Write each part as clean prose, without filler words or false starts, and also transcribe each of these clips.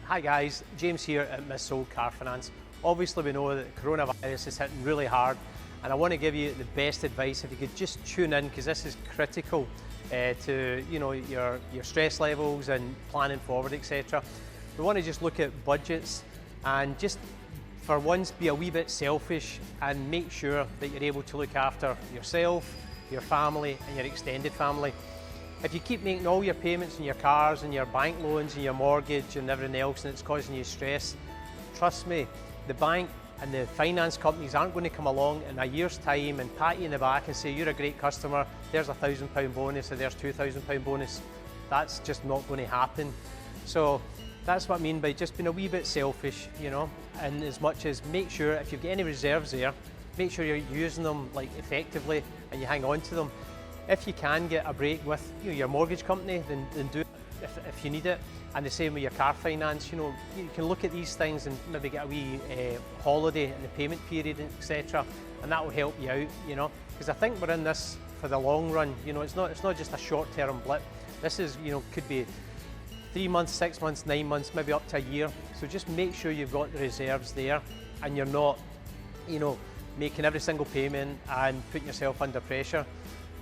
Hi guys, James here at Miss Sold Car Finance. Obviously we know that coronavirus is hitting really hard and I want to give you the best advice if you could just tune in, because this is critical to your stress levels and planning forward, etc. We want to just look at budgets and just for once be a wee bit selfish and make sure that you're able to look after yourself, your family and your extended family. If you keep making all your payments on your cars and your bank loans and your mortgage and everything else and it's causing you stress, trust me, the bank and the finance companies aren't going to come along in a year's time and pat you in the back and say you're a great customer, there's a £1,000 bonus or there's £2,000 bonus. That's just not going to happen. So that's what I mean by just being a wee bit selfish, and as much as make sure if you've got any reserves there, make sure you're using them effectively and you hang on to them. If you can get a break with your mortgage company, then do it if you need it. And the same with your car finance, you can look at these things and maybe get a wee holiday in the payment period, etc. And that will help you out, because I think we're in this for the long run. It's not just a short-term blip. This is, could be 3 months, 6 months, 9 months, maybe up to a year. So just make sure you've got the reserves there and you're not, making every single payment and putting yourself under pressure.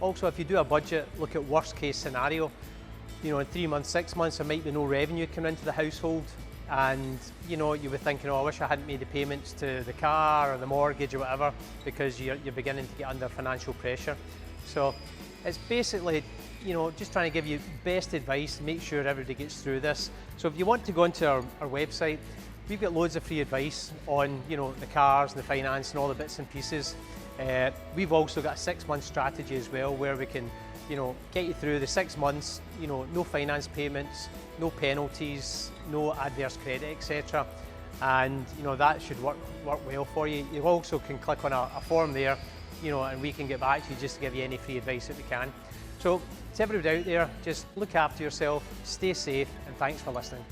Also, if you do a budget, look at worst case scenario. In 3 months, 6 months, there might be no revenue coming into the household and you'll be thinking, oh, I wish I hadn't made the payments to the car or the mortgage or whatever, because you're beginning to get under financial pressure. So it's basically, just trying to give you best advice, make sure everybody gets through this. So if you want to go onto our website, we've got loads of free advice on, the cars and the finance and all the bits and pieces. We've also got a 6-month strategy as well, where we can, get you through the 6 months, no finance payments, no penalties, no adverse credit, etc. And that should work well for you. You also can click on a form there, and we can get back to you just to give you any free advice that we can. So to everybody out there, just look after yourself, stay safe, and thanks for listening.